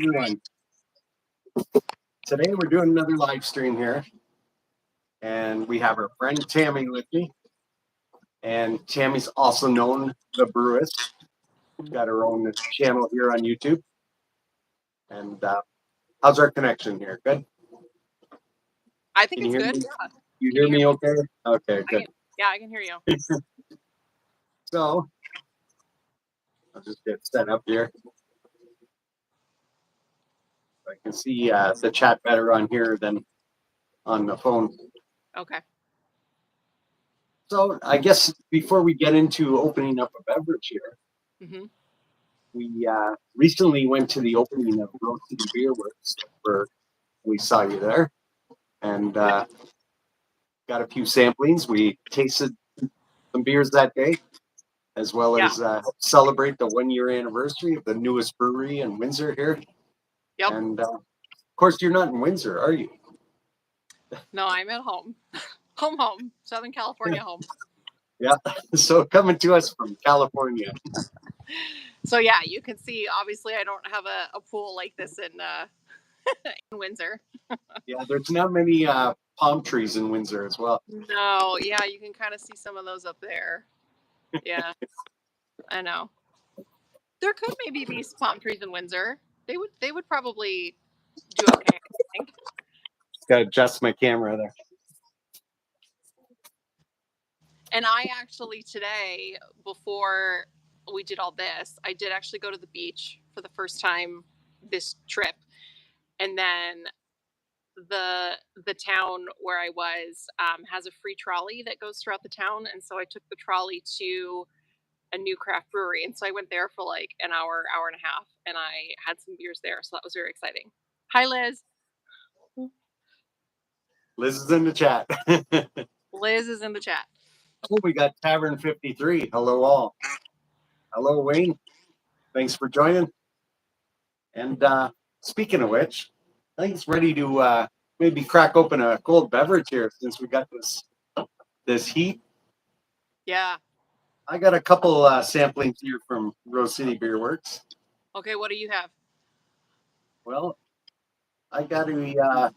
Everyone. Today we're doing another live stream here, and we have our friend Tammy with me. And Tammy's also known the Brewist. She's got her own channel here on YouTube. And how's our connection here? Good. I think Can it's you hear good. me? Yeah. You hear me okay? Okay, good. I can hear you. So I'll just get set up here. I can see the chat better on here than on the phone. Okay. So I guess before we get into opening up a beverage here, we recently went to the opening of Rocheleau Beer Works, where we saw you there, and got a few samplings. We tasted some beers that day, as well as celebrate the 1-year anniversary of the newest brewery in Windsor here. Yep. And of course, you're not in Windsor, are you? No, I'm at home. Home. Southern California home. Yeah. So coming to us from California. So yeah, you can see, obviously I don't have a pool like this in Windsor. Yeah, there's not many palm trees in Windsor as well. No, yeah, you can kind of see some of those up there. Yeah, I know. There could maybe be palm trees in Windsor. They would probably do okay, I think. Gotta adjust my camera there. And I actually today, before we did all this, I did actually go to the beach for the first time this trip. And then the town where I was has a free trolley that goes throughout the town. And so I took the trolley to a new craft brewery. And so I went there for like an hour and a half, and I had some beers there. So that was very exciting. Hi, Liz. Liz is in the chat. Liz is in the chat. Oh, we got Tavern 53. Hello, all. Hello, Wayne. Thanks for joining. And speaking of which, I think it's ready to maybe crack open a cold beverage here since we got this heat. Yeah. I got a couple samplings here from Rose City Beer Works. Okay, what do you have? Well, I got a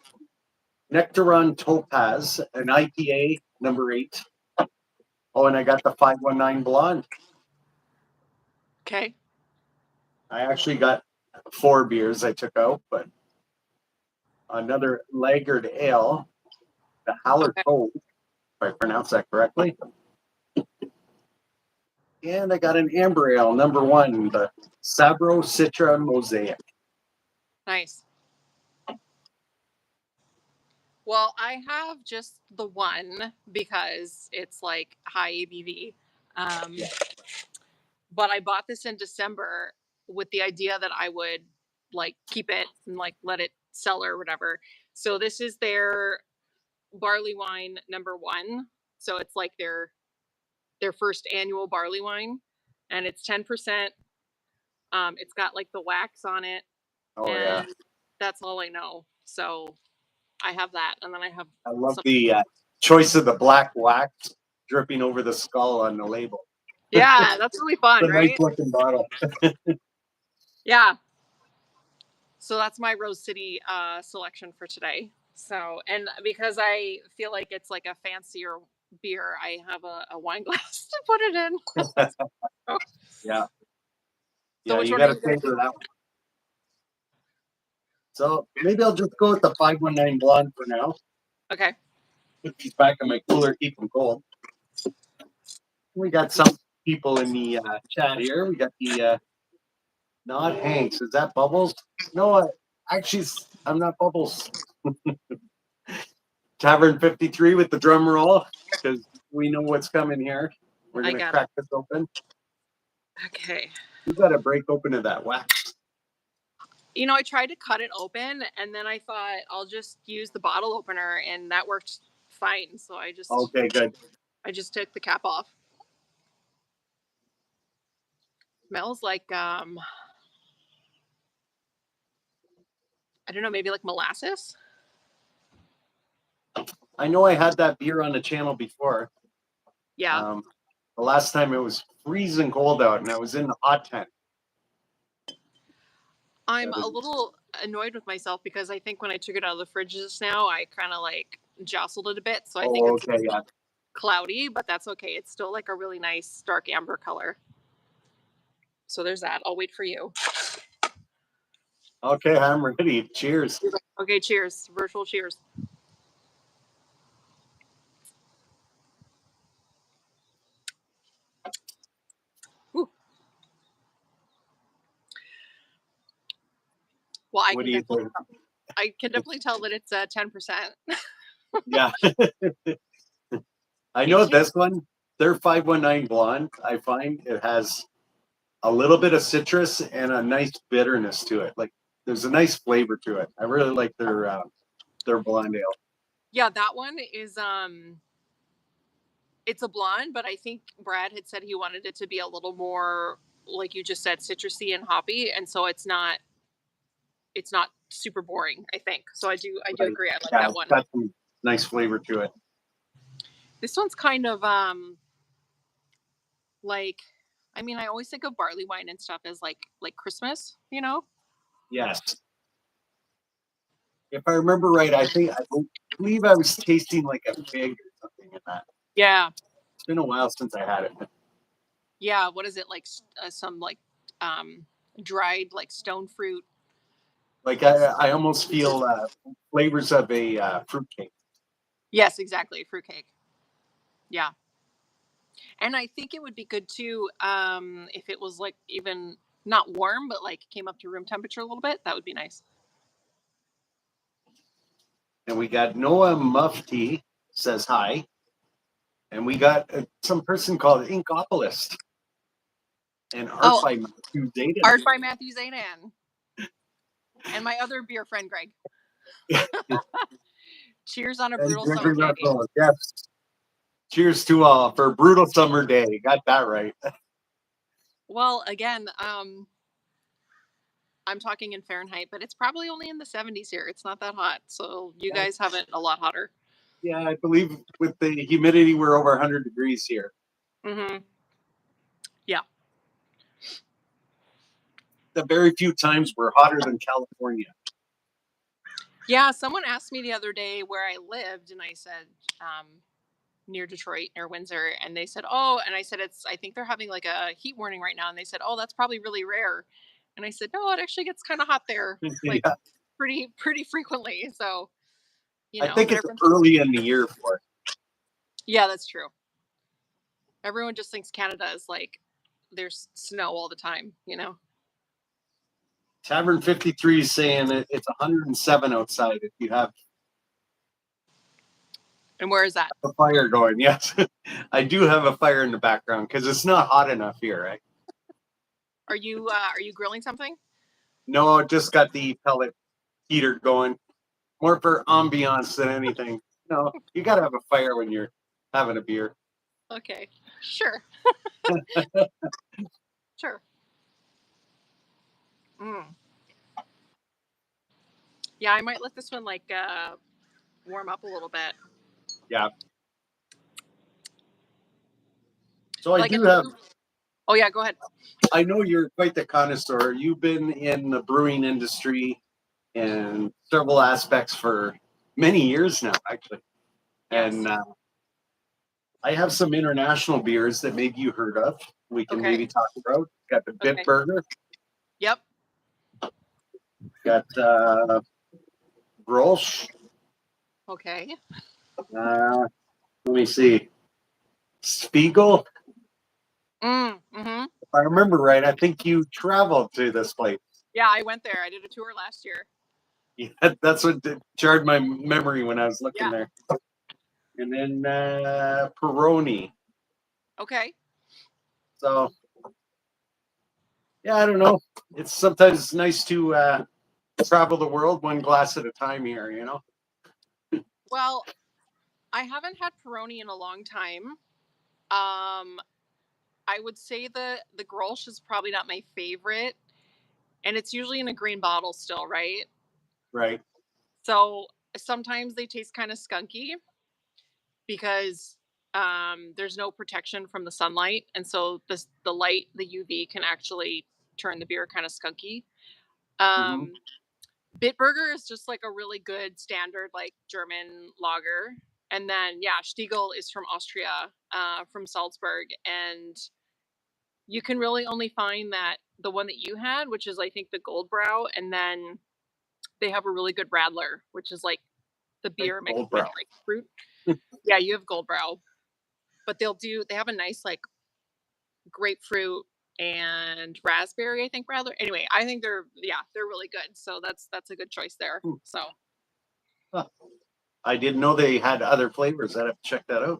Nectaron Topaz, an IPA number 8. Oh, and I got the 519 Blonde. Okay. I actually got 4 beers I took out, but another lagered ale, the Howler Cove, if I pronounce that correctly. And I got an amber ale, number 1, the Sabro Citra Mosaic. Nice. Well, I have just the one because it's like high ABV. But I bought this in December with the idea that I would like keep it and like let it sell or whatever. So this is their barley wine number 1. So it's like their first annual barley wine, and it's 10%. It's got like the wax on it. Oh, and yeah. That's all I know. So I have that, and then I love the choice of the black wax dripping over the skull on the label. Yeah, that's really fun, it's a right? nice looking bottle. Yeah. So that's my Rose City selection for today. So, and because I feel like it's like a fancier beer, I have a wine glass to put it in. Yeah. So yeah, you got to savor that one. So maybe I'll just go with the 519 Blonde for now. Okay. Put these back in my cooler, keep them cold. We got some people in the chat here. We got the not Hanks. Is that Bubbles? No, actually, I'm not Bubbles. Tavern 53 with the drum roll, because we know what's coming here. We're going to crack this open. Okay. You got to break open of that wax. You know, I tried to cut it open, and then I thought I'll just use the bottle opener, and that worked fine. So I just okay, good. I just took the cap off. Smells like I don't know, maybe like molasses. I know I had that beer on the channel before. Yeah. The last time it was freezing cold out, and I was in the hot tent. I'm That a is- little annoyed with myself because I think when I took it out of the fridge just now, I kind of like jostled it a bit. So I think Oh, it's okay, yeah. cloudy, but that's okay. It's still like a really nice dark amber color. So there's that. I'll wait for you. Okay, I'm ready. Cheers. Okay, cheers. Virtual cheers. Ooh. Well, What do you think? I can definitely tell that it's 10%. Yeah, I Me know too. this one. Their 519 blonde. I find it has a little bit of citrus and a nice bitterness to it. Like there's a nice flavor to it. I really like their blonde ale. Yeah, that one is it's a blonde, but I think Brad had said he wanted it to be a little more like you just said citrusy and hoppy, and so it's not super boring, I think. So I do Right. agree. I like Yeah, that it's one. got some nice flavor to it. This one's kind of like I mean, I always think of barley wine and stuff as like Christmas, you know? Yes. If I remember right, I believe I was tasting like a fig or something in that. Yeah. It's been a while since I had it. Yeah, what is it like some like um dried like stone fruit. Like I almost feel flavors of a fruitcake. Yes, exactly, fruitcake. Yeah. And I think it would be good too if it was like even not warm but like came up to room temperature a little bit. That would be nice. And we got Noah Mufti says hi. And we got some person called Inkopolist and art Oh, by Matthew Zayden. art by Matthew Zaydan. And my other beer friend Greg. Cheers on a And brutal summer Gregory day. Russell, yes. Cheers to all for a brutal summer day. Got that right. Well, again, I'm talking in Fahrenheit, but it's probably only in the 70s here. It's not that hot. So you Yeah, guys have it a lot hotter. yeah, I believe with the humidity, we're over 100 degrees here. Mhm. Yeah. The very few times we're hotter than California. Yeah, someone asked me the other day where I lived and I said near Detroit, near Windsor, and they said, "Oh," and I said I think they're having like a heat warning right now and they said, "Oh, that's probably really rare." And I said, "No, it actually gets kind of hot there like Yeah, pretty frequently." So, I think but it's everyone early in the year for it. yeah, that's true. Everyone just thinks Canada is like there's snow all the time. Tavern 53 is saying it's 107 outside if you have And where is that? a fire going. Yes, I do have a fire in the background because it's not hot enough here, right? Are you grilling something? No, I just got the pellet heater going. More for ambiance than anything. No, you got to have a fire when you're having a beer. Okay. Sure. Sure. Mm. Yeah, I might let this one like warm up a little bit. Yeah. So I Like do have. oh yeah, go ahead. I know you're quite the connoisseur. You've been in the brewing industry in several aspects for many years now, actually. Yes. And I have some international beers that maybe you heard of. We can Okay. maybe talk about. Got the Okay. Bitburger. Yep. Got Grolsch. Okay. Let me see. Spiegel. Mm-hmm. If I remember right, I think you traveled to this place. Yeah, I went there. I did a tour last year. Yeah, that's what jarred my memory when I was looking Yeah. there. And then Peroni. Okay. So yeah, I don't know. It's sometimes nice to travel the world one glass at a time here. Well, I haven't had Peroni in a long time. Um, I would say the Grolsch is probably not my favorite, and it's usually in a green bottle still, right? Right. So sometimes they taste kind of skunky because there's no protection from the sunlight, and so the light, the UV, can actually turn the beer kind of skunky. Bitburger is just like a really good standard like German lager. And then Stiegel is from Austria, from Salzburg, and you can really only find that the one that you had, which is I think the Goldbrow, and then they have a really good Radler, which is like the beer mixed with like fruit. Yeah, you have Goldbrow, but they have a nice like grapefruit and raspberry, I think, rather. Anyway, I think they're really good. So that's a good choice there. So I didn't know they had other flavors. I'd have to check that out.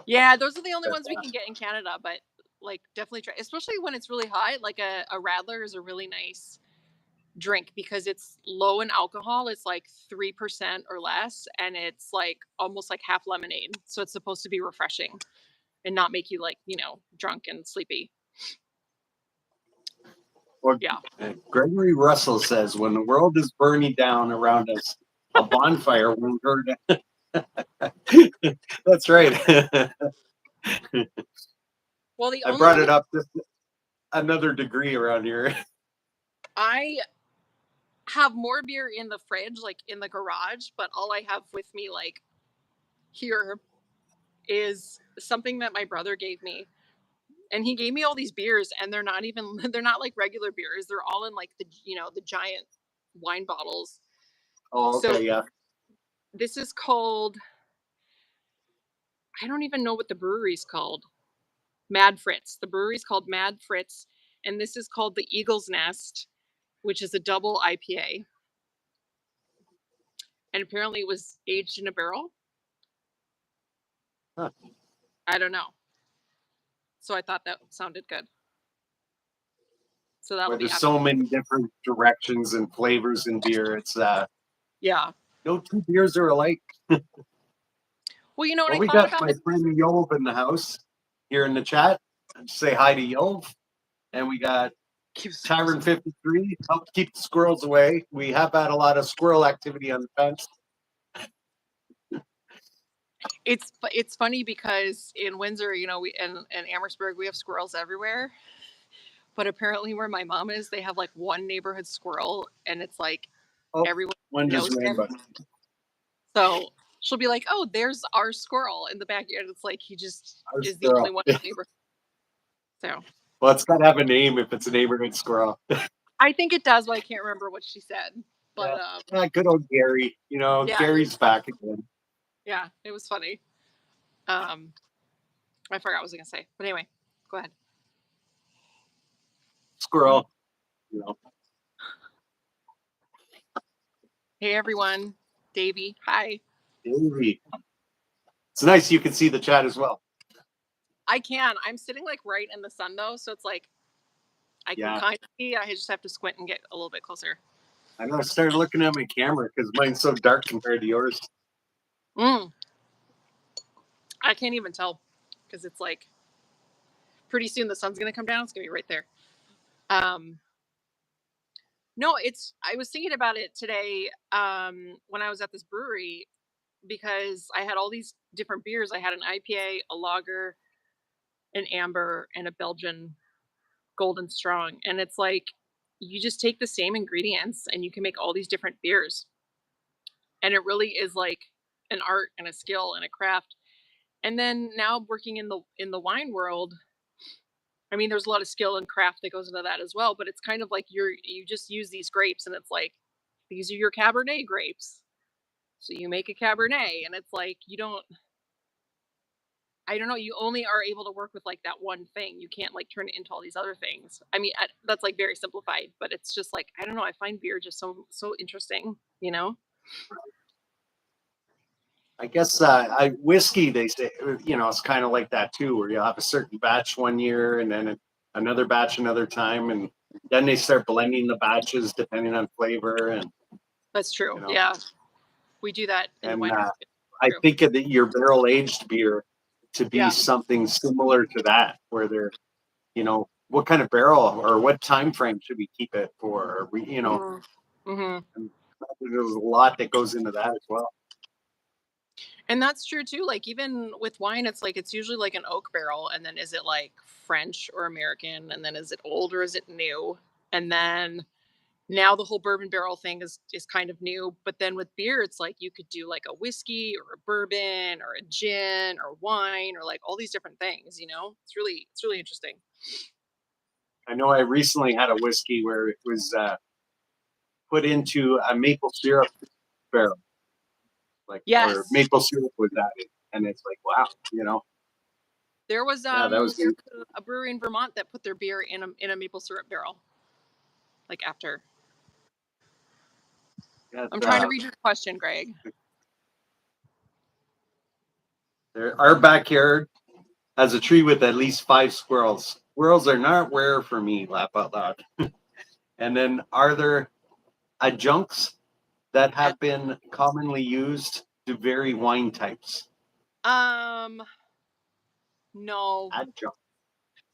yeah, those are the only ones we can get in Canada, but like definitely try, especially when it's really hot. Like a Radler is a really nice drink because it's low in alcohol. It's like 3% or less, and it's like almost like half lemonade. So it's supposed to be refreshing and not make you like, drunk and sleepy. Or, yeah. Gregory Russell says, when the world is burning down around us, a bonfire won't hurt. That's right. Well, I brought it up just another degree around here. I have more beer in the fridge, like in the garage, but all I have with me, like here, is something that my brother gave me. And he gave me all these beers, and they're not like regular beers. They're all in like the giant wine bottles. Oh, okay, so, yeah. This is called, I don't even know what the brewery's called. Mad Fritz. The brewery's called Mad Fritz, and this is called the Eagle's Nest, which is a double IPA. And apparently it was aged in a barrel. Huh. I don't know. So I thought that sounded good. So that'll be there's so many different directions and flavors in beer. It's no two beers are alike. Well, you know what we got my friend Yov in the house here in the chat. Say hi to Yov. And we got Tavern 53, help keep the squirrels away. We have had a lot of squirrel activity on the fence. It's funny because in Windsor, we in Amherstburg, we have squirrels everywhere. But apparently where my mom is, they have like one neighborhood squirrel, and it's like everyone knows him. So she'll be like, "Oh, there's our squirrel in the backyard." It's like he just is the only one in the neighborhood. So well, it's got to have a name if it's a neighborhood squirrel. I think it does, but I can't remember what she said. But good old Gary. Gary's back again. Yeah, it was funny. I forgot what I was gonna say, but anyway, go ahead. Squirrel. Hey everyone, Davey. Hi. Davey. It's nice you can see the chat as well. I can. I'm sitting like right in the sun though, so it's like I can kind of see. I just have to squint and get a little bit closer. I know. I started looking at my camera because mine's so dark compared to yours. I can't even tell because it's like pretty soon the sun's gonna come down. It's gonna be right there. No, I was thinking about it today when I was at this brewery because I had all these different beers. I had an IPA, a lager, an amber, and a Belgian golden strong. And it's like you just take the same ingredients and you can make all these different beers. And it really is like an art and a skill and a craft. And then now working in the wine world, I mean, there's a lot of skill and craft that goes into that as well, but it's kind of like you just use these grapes and it's like, these are your Cabernet grapes. So you make a Cabernet and it's like, I don't know, you only are able to work with like that one thing. You can't like turn it into all these other things. I mean, that's like very simplified, but it's just like, I don't know. I find beer just so interesting, I guess whiskey, they say, it's kind of like that too, where you'll have a certain batch one year and then another batch another time. And then they start blending the batches depending on flavor. And that's true. Yeah. We do that. And I think of your barrel aged beer to be something similar to that, where they're, what kind of barrel or what time frame should we keep it for? There's a lot that goes into that as well. And that's true too. Like even with wine, it's like it's usually like an oak barrel, and then is it like French or American, and then is it old or is it new, and then now the whole bourbon barrel thing is kind of new. But then with beer, it's like you could do like a whiskey or a bourbon or a gin or wine or like all these different things. It's really interesting. I know I recently had a whiskey where it was put into a maple syrup barrel, or Yes, maple syrup was added, and it's like, wow, there was yeah, that was a brewery in Vermont that put their beer in a maple syrup barrel. Like after, I'm trying to read your question, Greg. Our backyard has a tree with at least 5 squirrels. Squirrels are not rare for me, laugh out loud. And then, are there adjuncts that have been commonly used to vary wine types? No. Adjunct.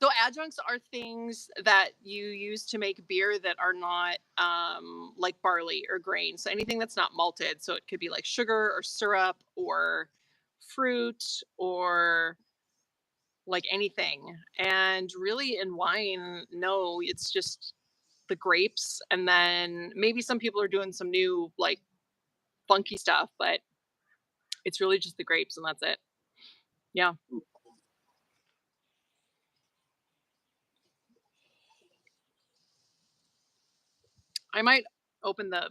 So adjuncts are things that you use to make beer that are not like barley or grain. So anything that's not malted. So it could be like sugar or syrup or fruit or like anything. And really in wine, no, it's just the grapes. And then maybe some people are doing some new like funky stuff, but it's really just the grapes and that's it. Yeah. I might open the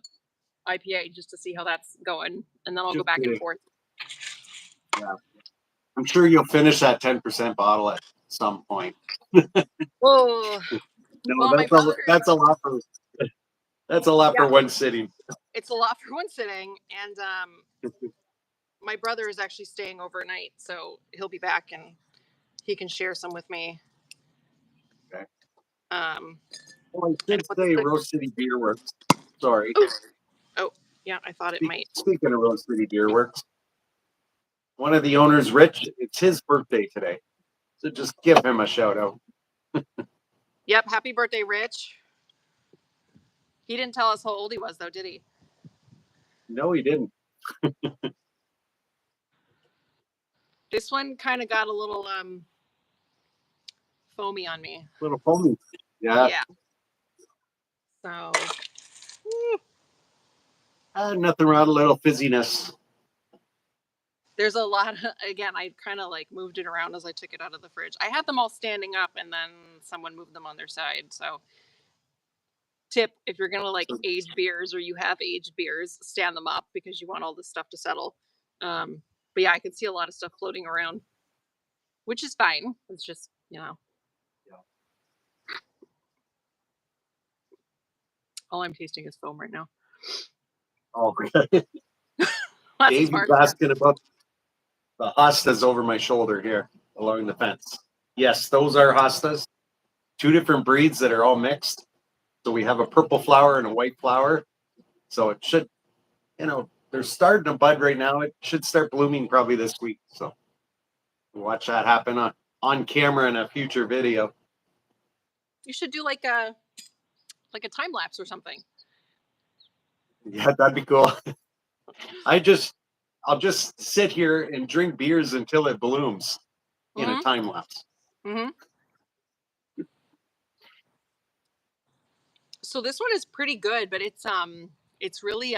IPA just to see how that's going, and then I'll go back and forth. Yeah, I'm sure you'll finish that 10% bottle at some point. Whoa! No, Well, that's a lot for for one sitting. It's a lot for one sitting, and my brother is actually staying overnight, so he'll be back and he can share some with me. Okay. Well, I should say Rose City Beer Works. Sorry. Oh, yeah, I thought it might. Speaking of Rose City Beer Works, one of the owners, Rich, it's his birthday today. So just give him a shout out. Yep, happy birthday, Rich. He didn't tell us how old he was, though, did he? No, he didn't. This one kind of got a little foamy on me. A little foamy. Yeah. Yeah. So. Nothing wrong, a little fizziness. There's a lot of, again, I kind of like moved it around as I took it out of the fridge. I had them all standing up and then someone moved them on their side. So tip, if you're going to like age beers or you have aged beers, stand them up because you want all this stuff to settle. But yeah, I could see a lot of stuff floating around, which is fine. It's just, all I'm tasting is foam right now. Oh, Dave's asking about the hostas over my shoulder here along the fence. Yes, those are hostas. 2 different breeds that are all mixed. So we have a purple flower and a white flower. So it should, they're starting to bud right now. It should start blooming probably this week. So watch that happen on camera in a future video. You should do like a time lapse or something. Yeah, that'd be cool. I'll just sit here and drink beers until it blooms in a time lapse. Mm-hmm. So this one is pretty good, but it's really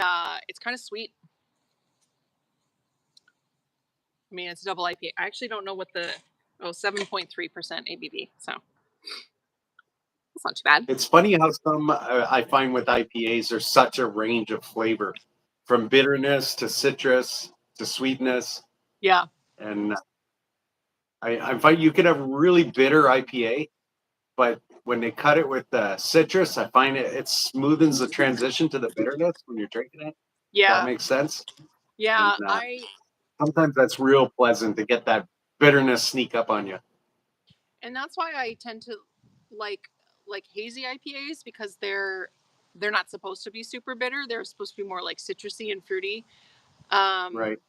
it's kind of sweet. I mean, it's double IPA. I actually don't know what 7.3% ABV. So that's not too bad. It's funny how some I find with IPAs there's such a range of flavor, from bitterness to citrus to sweetness. Yeah. And I find you can have really bitter IPA, but when they cut it with the citrus, I find it smoothens the transition to the bitterness when you're drinking it. Yeah. That makes sense. Yeah. And, sometimes that's real pleasant to get that bitterness sneak up on you. And that's why I tend to like hazy IPAs, because they're not supposed to be super bitter. They're supposed to be more like citrusy and fruity. Right.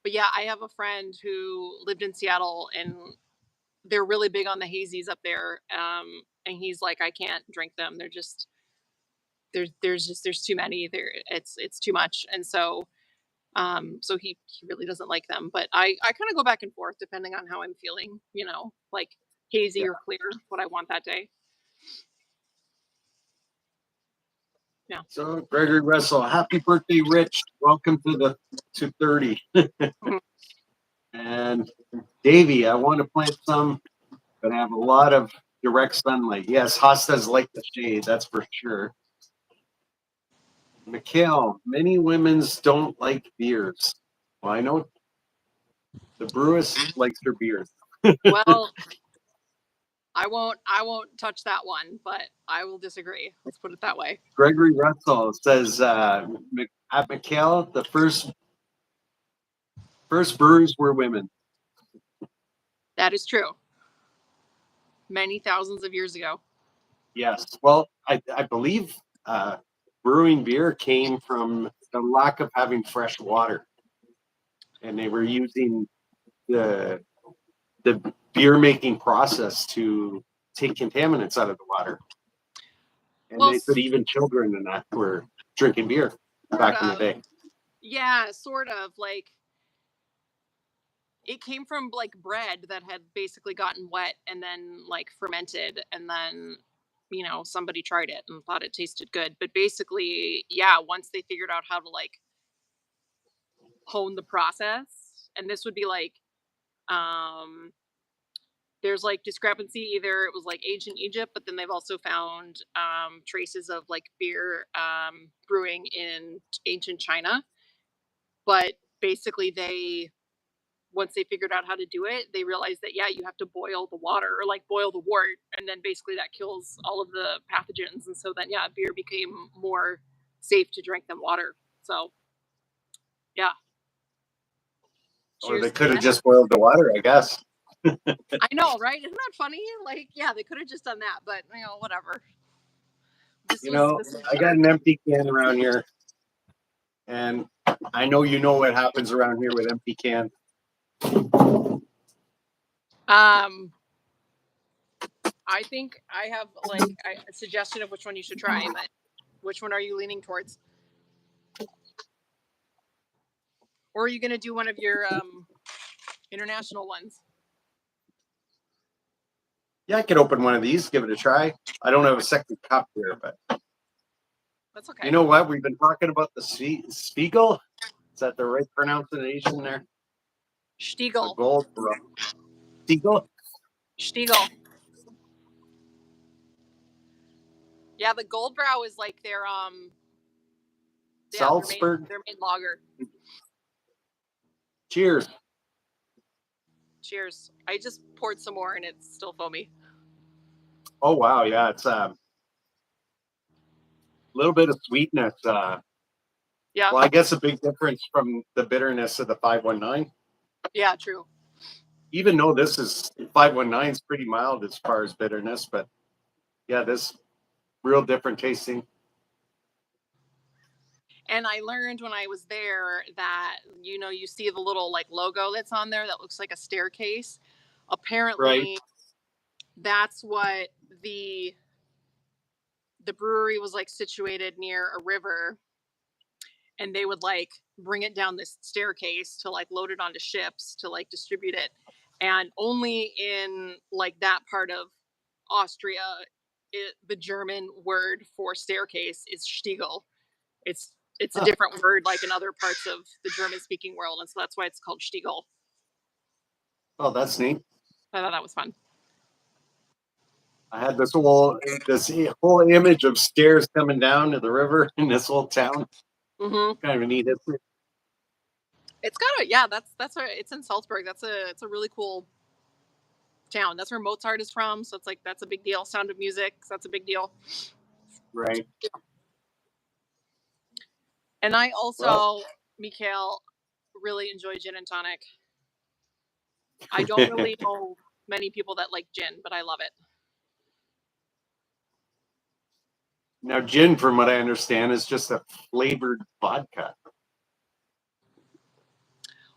But yeah, I have a friend who lived in Seattle and they're really big on the hazies up there. And he's like, I can't drink them. They're just, there's too many there. It's too much. And so, so he really doesn't like them, but I kind of go back and forth depending on how I'm feeling, like hazy or clear, what I want that day. Yeah. So Gregory Russell, happy birthday, Rich. Welcome to 30. Mhm. And Davey, I want to plant some, but I have a lot of direct sunlight. Yes, hostas like the shade, that's for sure. Mikhail, many women's don't like beers. Well, I know the brewess likes her beers. Well, I won't touch that one, but I will disagree. Let's put it that way. Gregory Russell says at Mikhail, the first brewers were women. That is true. Many thousands of years ago. Yes. Well, I believe brewing beer came from the lack of having fresh water, and they were using the beer making process to take contaminants out of the water. And Well, they said even children and that were drinking beer back in the day. Yeah, sort of. Like, it came from like bread that had basically gotten wet and then like fermented, and then somebody tried it and thought it tasted good. But basically, yeah, once they figured out how to like hone the process, and this would be like um there's like discrepancy, either it was like ancient Egypt, but then they've also found traces of like beer brewing in ancient China. But basically, they once they figured out how to do it, they realized that, yeah, you have to boil the water, or like boil the wort, and then basically that kills all of the pathogens. And so then, yeah, beer became more safe to drink than water. So, yeah. Or Cheers they to could have that. just boiled the water, I guess. I know, right? Isn't that funny? Like, yeah, they could have just done that, but whatever. This was I got an empty can around here, and I know you know what happens around here with empty cans. I think I have like a suggestion of which one you should try, but which one are you leaning towards? Or are you going to do one of your international ones? Yeah, I could open one of these, give it a try. I don't have a second cup here, but That's okay. You know what? We've been talking about the Sheagle. Is that the right pronunciation there? Sheagle. Gold Sheagle? Sheagle. Yeah, the Gold Brow is like their Salzburg. their main lager. Cheers. Cheers. I just poured some more and it's still foamy. Oh wow, yeah, it's a little bit of sweetness. Yeah. Well, I guess a big difference from the bitterness of the 519. Yeah, true. Even though this is 519 is pretty mild as far as bitterness, but yeah, this real different tasting. And I learned when I was there that you see the little like logo that's on there that looks like a staircase. Apparently, that's what the brewery was like situated near a river, and they would like bring it down this staircase to like load it onto ships to like distribute it. And only in like that part of Austria, the German word for staircase is Stiegel. It's a different word like in other parts of the German speaking world, and so that's why it's called Stiegel. Oh, that's neat. I thought that was fun. I had this whole image of stairs coming down to the river in this whole town. Mm-hmm. Kind of a neat history. It's kind of, yeah. That's where it's in Salzburg. It's a really cool town. That's where Mozart is from. So it's like that's a big deal. Sound of Music. So that's a big deal. Right. And I also, Mikhail, really enjoy gin and tonic. I don't really know many people that like gin, but I love it. Now, gin, from what I understand, is just a flavored vodka.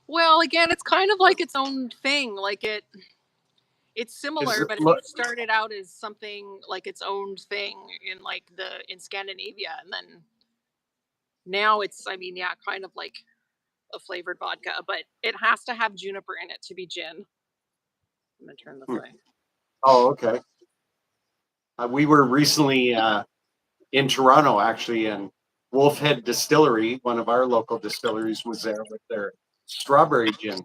Well, again, it's kind of like its own thing. Like it's similar, but it started out as something like its own thing in Scandinavia, and then now it's, I mean, yeah, kind of like a flavored vodka, but it has to have juniper in it to be gin. I'm gonna turn this way. Oh, okay. We were recently in Toronto, actually, and Wolfhead Distillery, one of our local distilleries, was there with their strawberry gin.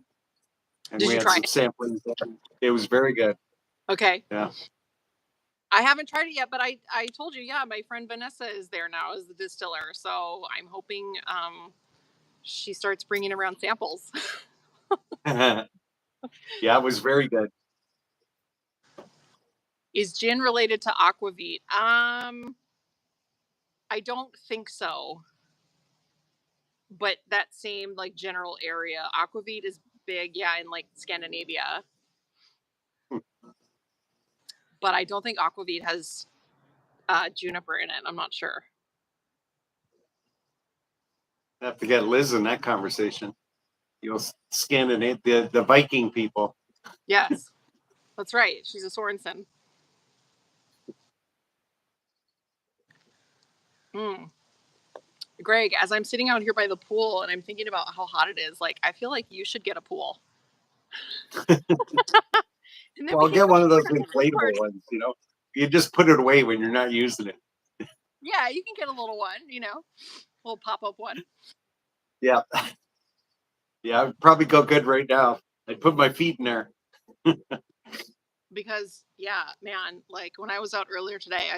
And Did we you had try some it? samplings. It was very good. Okay. Yeah. I haven't tried it yet, but I told you, yeah, my friend Vanessa is there now as the distiller. So I'm hoping she starts bringing around samples. Yeah, it was very good. Is gin related to aquavit? I don't think so. But that same like general area, aquavit is big, yeah, in like Scandinavia. But I don't think aquavit has juniper in it. I'm not sure. I have to get Liz in that conversation. Scandinavia, the Viking people. Yes, that's right. She's a Sorensen. Hmm. Greg, as I'm sitting out here by the pool and I'm thinking about how hot it is, like I feel like you should get a pool. And then Well, we I'll can get go one of those to a pool inflatable party. ones, You just put it away when you're not using it. Yeah, you can get a little one, a little pop-up one. Yeah. Yeah, I'd probably go good right now. I'd put my feet in there. Because, yeah, man, like when I was out earlier today,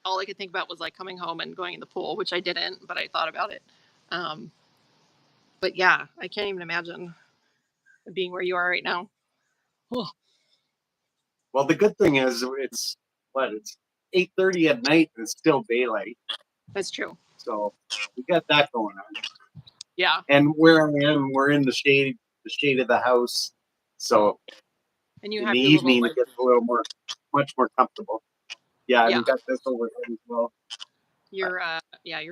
all I could think about was like coming home and going in the pool, which I didn't, but I thought about it. But yeah, I can't even imagine being where you are right now. Oh, Well, the good thing is it's 8:30 at night and it's still daylight. that's true. So we got that going on. Yeah. And where I am, we're in the shade of the house. So And you in have the your little evening like, it gets much more comfortable. Yeah, and yeah, we got this overhead as well. your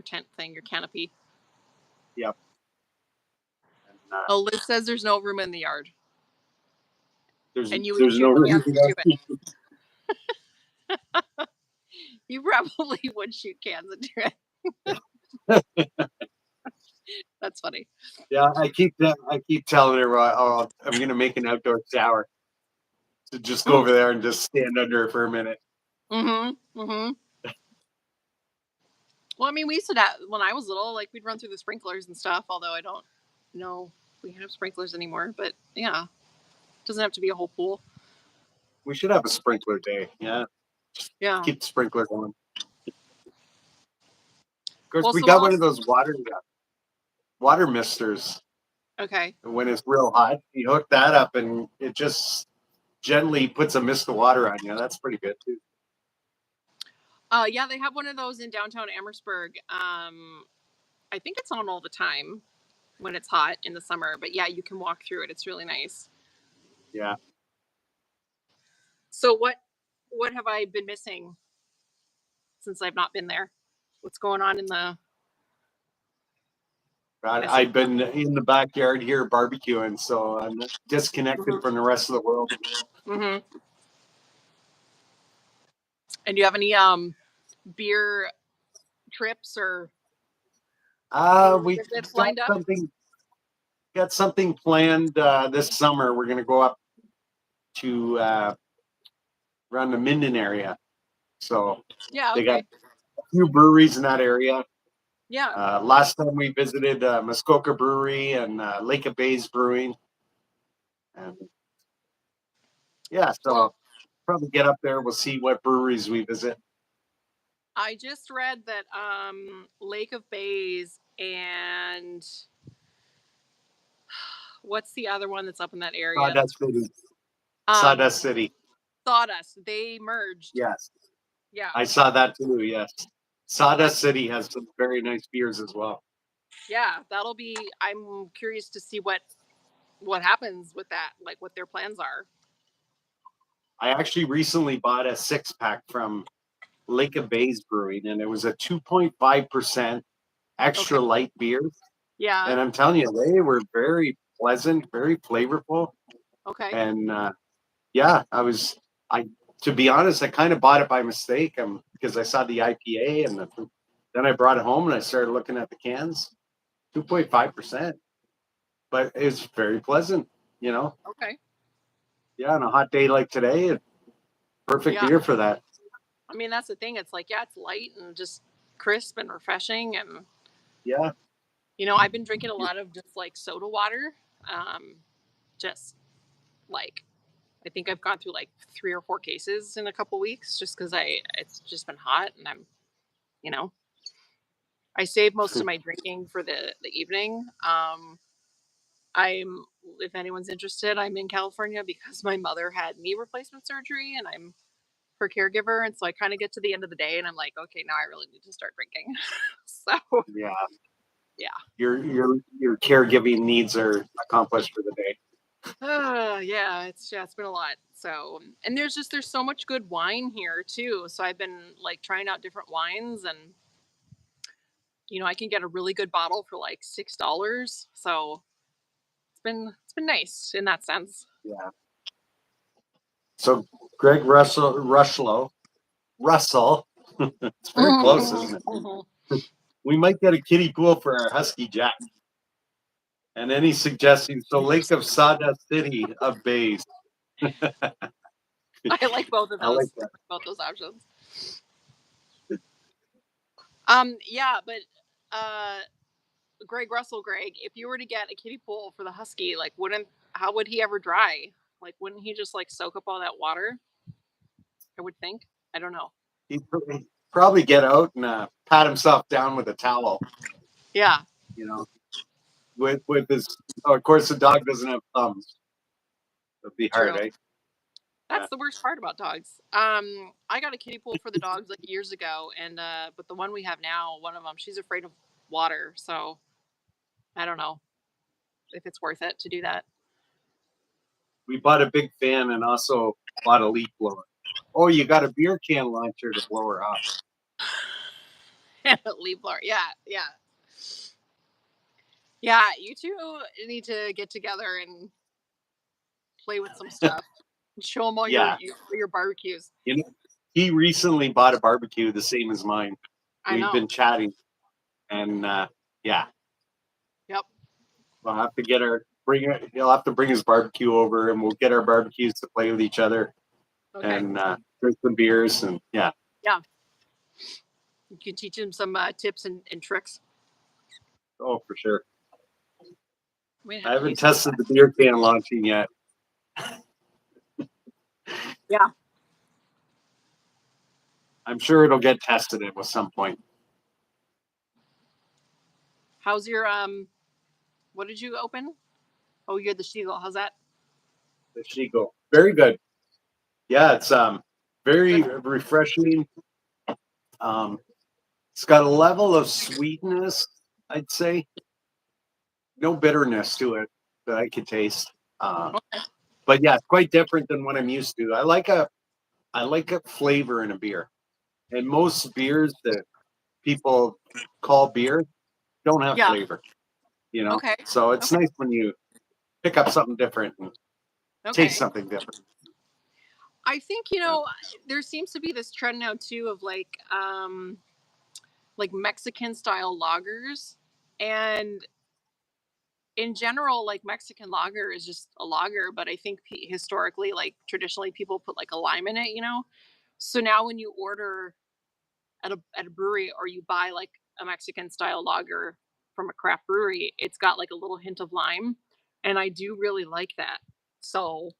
tent thing, your canopy. Yep. And, Oh, Liz says there's no room in the yard. there's And you would there's shoot no room cans for into that. it. You probably would shoot cans into it. That's funny. Yeah, I keep telling her, oh, I'm gonna make an outdoor shower. To just go over there and just stand under it for a minute. Mm-hmm. Mm-hmm. Well, I mean, we used to that when I was little, like we'd run through the sprinklers and stuff, although I don't know if we have sprinklers anymore. But yeah, it doesn't have to be a whole pool. We should have a sprinkler day. Yeah. Yeah. Keep the sprinkler going. Of course, Well, we so got one of those water misters. okay. When it's real hot, you hook that up and it just gently puts a mist of water on you. That's pretty good too. Yeah, they have one of those in downtown Amherstburg. I think it's on all the time when it's hot in the summer. But yeah, you can walk through it. It's really nice. Yeah. So what have I been missing since I've not been there? What's going on in the God, I've been in the backyard here barbecuing, so I'm disconnected from the rest of the world. Mm-hmm. And do you have any beer trips or We visits got lined up? something planned this summer. We're gonna go up to around the Minden area. So Yeah, they got okay. a few breweries in that area. Yeah. Last time we visited Muskoka Brewery and Lake of Bays Brewing. And yeah, so Well, probably get up there. We'll see what breweries we visit. I just read that Lake of Bays and what's the other one that's up in that area? Sawdust City. Um, Sawdust City. Sawdust. They merged. Yes. Yeah. I saw that too. Yes. Sawdust City has some very nice beers as well. Yeah, that'll be. I'm curious to see what happens with that, like what their plans are. I actually recently bought a 6-pack from Lake of Bays Brewing, and it was a 2.5% extra light beer. Yeah. And I'm telling you, they were very pleasant, very flavorful. Okay. And yeah, to be honest, I kind of bought it by mistake because I saw the IPA and then I brought it home and I started looking at the cans, 2.5%, but it's very pleasant, Okay. Yeah, on a hot day like today, perfect Yeah. beer for that. I mean, that's the thing. It's like, yeah, it's light and just crisp and refreshing. And, Yeah. I've been drinking a lot of just like soda water. Um, just like, I think I've gone through like 3 or 4 cases in a couple weeks just because it's just been hot and you know, I save most of my drinking for the evening. I'm if anyone's interested, I'm in California because my mother had knee replacement surgery and I'm her caregiver, and so I kind of get to the end of the day and I'm like, okay, now I really need to start drinking. So Yeah. yeah, Your caregiving needs are accomplished for the day. yeah, it's been a lot. So and there's so much good wine here too. So I've been like trying out different wines, and I can get a really good bottle for like $6. So it's been nice in that sense. Yeah. So Greg Russell, it's very close, isn't Mhm. it? We might get a kiddie pool for our Husky Jack. And any suggestions? So Lake of Sawdust City of Bays. I like both of I like those. I that. like both those options. Yeah, but uh, Greg, if you were to get a kiddie pool for the husky, like, how would he ever dry? Like, wouldn't he just like soak up all that water? I would think. I don't know. He'd probably get out and pat himself down with a towel, Yeah, you know, with his. Oh, of course, the dog doesn't have thumbs. It'd be hard, true. eh? Yeah. That's the worst part about dogs. I got a kiddie pool for the dogs like years ago, and but the one we have now, one of them, she's afraid of water, so I don't know if it's worth it to do that. We bought a big fan and also bought a leaf blower. Oh, you got a beer can launcher to blow her off. Leaf blower. Yeah, yeah. Yeah, you two need to get together and play with some stuff. Show them all Yeah. your barbecues. You know, he recently bought a barbecue the same as mine. I We've know. been chatting, and yeah, Yep. we'll have to get our bring it. He'll have to bring his barbecue over, and we'll get our barbecues to play with each other Okay. and drink some beers, and yeah. Yeah. You can teach him some tips and tricks. Oh, for sure. We I have to haven't use some. tested the beer can launching yet. Yeah. I'm sure it'll get tested at some point. How's your What did you open? Oh, you had the Sheagle. How's that? The Sheagle, very good. Yeah, it's very Good. refreshing. It's got a level of sweetness, I'd say. No bitterness to it that I could taste. Okay. But yeah, it's quite different than what I'm used to. I like a flavor in a beer. And most beers that people call beer don't have Yeah. flavor, you know? Okay. So it's Okay. nice when you pick up something different and taste Okay. something different. I think Yeah. there seems to be this trend now too of like Mexican style lagers, and in general, like Mexican lager is just a lager, but I think historically, like traditionally, people put like a lime in it. So now when you order at a brewery or you buy like a Mexican style lager from a craft brewery, it's got like a little hint of lime, and I do really like that. So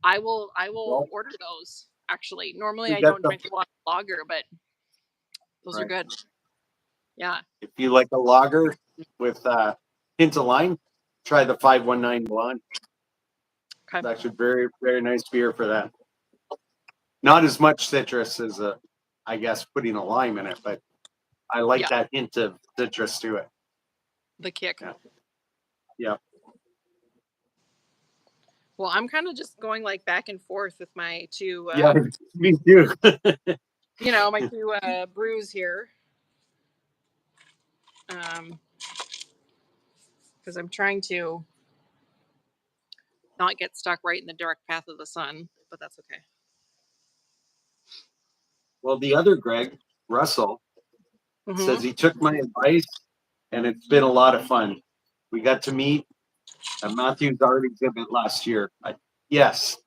I will Well, order those. Actually, normally we I got don't the drink a lot of lager, but those are right. good. Yeah. If you like a lager with hint of lime, try the 519 blonde. Okay. It's actually very, very nice beer for that. Not as much citrus as I guess putting a lime in it, but I like Yeah. that hint of citrus to it. The kick. Yeah. Yeah. Well, I'm kind of just going like back and forth with my two, Yeah. Me too. my two brews here. Um, because I'm trying to not get stuck right in the direct path of the sun, but that's okay. Well, the other Greg, Russell, says Mm-hmm. he took my advice and it's been a lot of fun. We got to meet a Matthew's art exhibit last year. Yes,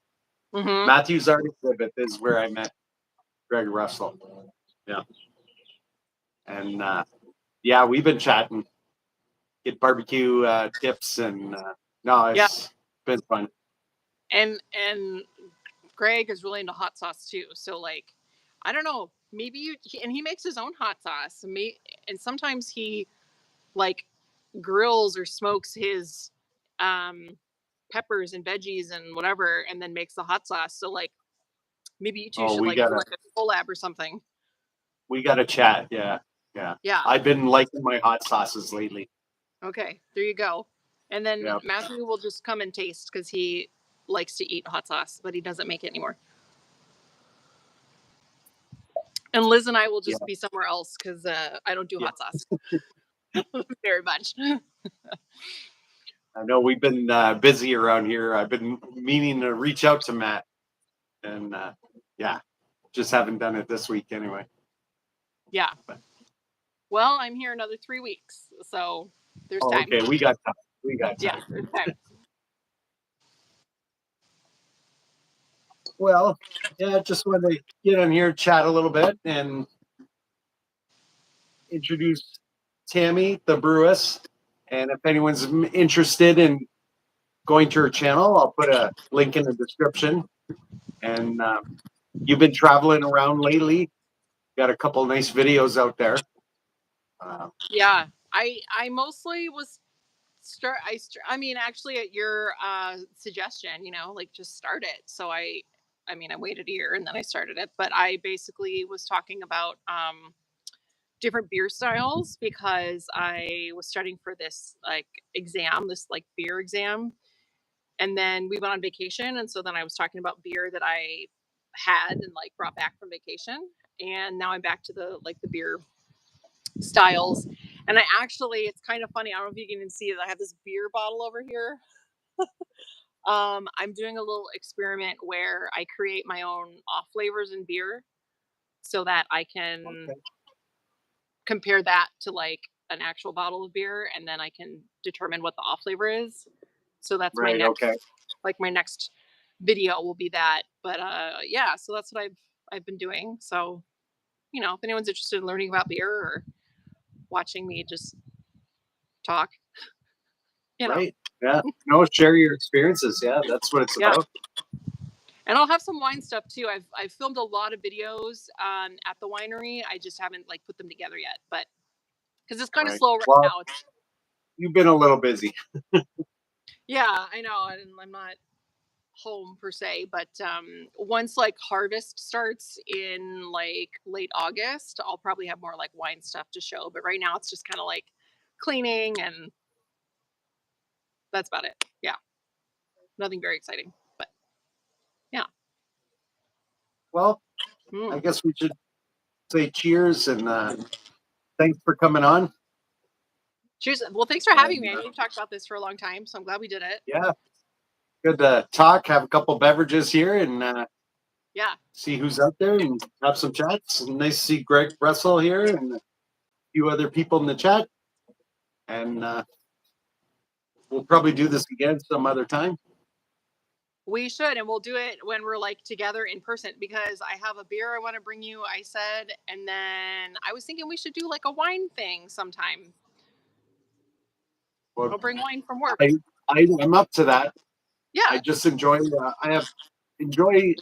Mm-hmm. Matthew's art exhibit is where I met Greg Russell. Yeah. And yeah, we've been chatting, get barbecue tips, and no, it's been fun. And Greg is really into hot sauce too. So like, I don't know, maybe and he makes his own hot sauce. And sometimes he like grills or smokes his peppers and veggies and whatever, and then makes the hot sauce. So like, maybe you two should We like do gotta like a collab or something. chat. Yeah, yeah. Yeah. I've been liking my hot sauces lately. Okay, there you go. And then Yeah. Matthew will just come and taste because he likes to eat hot sauce, but he doesn't make it anymore. And Liz and I will just be somewhere else because I don't do hot sauce very much. I know we've been busy around here. I've been meaning to reach out to Matt, and yeah, just haven't done it this week anyway. Yeah. Well, I'm here another 3 weeks, so there's time. Okay, we got time. We got time. Yeah, there's time. Well, yeah, just wanted to get on here, chat a little bit, and introduce Tammy, the brewess. And if anyone's interested in going to her channel, I'll put a link in the description. And you've been traveling around lately. Got a couple nice videos out there. Yeah, I mostly was I mean, actually, at your suggestion, like just start it. So I mean, I waited a year and then I started it, but I basically was talking about different beer styles because I was studying for this like exam, this like beer exam. And then we went on vacation. And so then I was talking about beer that I had and like brought back from vacation. And now I'm back to the beer styles. And it's kind of funny. I don't know if you can even see it. I have this beer bottle over here. I'm doing a little experiment where I create my own off flavors in beer so that I can compare that to like an actual bottle of beer, and then I can determine what the off flavor is. So that's my next, my next video will be that. But yeah, so that's what I've been doing. So if anyone's interested in learning about beer or watching me just talk, Right. Yeah. No, share your experiences. Yeah, that's what it's about. And I'll have some wine stuff too. I've filmed a lot of videos at the winery. I just haven't like put them together yet, but because it's kind of slow right now. You've been a little busy. Yeah, I know, and I'm not home per se, but once like harvest starts in like late August, I'll probably have more like wine stuff to show. But right now, it's just kind of like cleaning, and that's about it. Yeah, nothing very exciting, but yeah. Well, I guess we should say cheers and thanks for coming on. Cheers. Well, thanks for having me. I know you've talked about this for a long time, so I'm glad we did it. Yeah. Good to talk, have a couple beverages here, and see who's out there and have some chats. Nice to see Greg Russell here and a few other people in the chat. And we'll probably do this again some other time. We should, and we'll do it when we're like together in person because I have a beer I want to bring you, I said, and then I was thinking we should do like a wine thing sometime. Well, I'll bring wine from work. I'm up to that. Yeah. I just enjoy, enjoy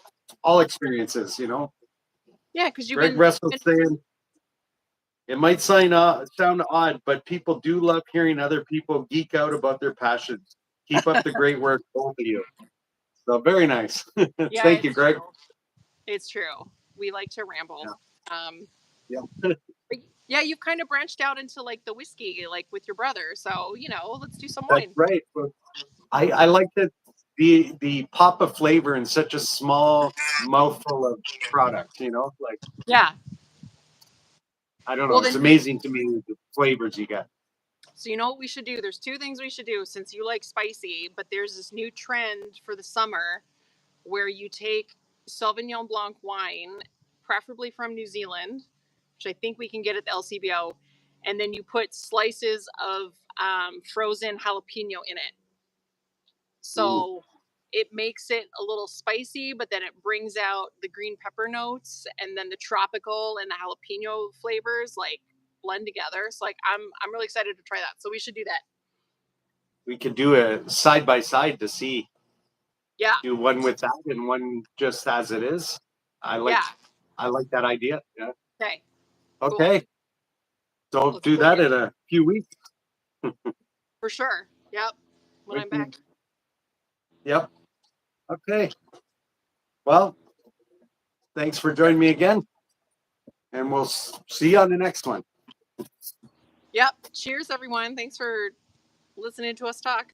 all experiences, Yeah, because Greg Russell saying, it might sound odd, but people do love hearing other people geek out about their passions. Keep up the great work, both of you. So very nice. Yeah, Thank you, Greg. It's true. We like to ramble. Yeah. Yeah, you've kind of branched out into like the whiskey, like with your brother. So let's do some wine. That's right. I like that the pop of flavor in such a small mouthful of product. Like I don't know. It's amazing to me the flavors you get. So you know what we should do? There's two things we should do since you like spicy, but there's this new trend for the summer where you take Sauvignon Blanc wine, preferably from New Zealand, which I think we can get at the LCBO, and then you put slices of frozen jalapeno in it. So it makes it a little spicy, but then it brings out the green pepper notes, and then the tropical and the jalapeno flavors like blend together. So like I'm really excited to try that. So we should do that. We could do a side by side to see. Yeah. Do one with that and one just as it is. I like that idea. Yeah. Okay. Okay. Cool. So Let's do that in a few weeks. For sure. Yep. When I'm back. Yep. Okay. Well, thanks for joining me again. And we'll see you on the next one. Yep. Cheers, everyone. Thanks for listening to us talk.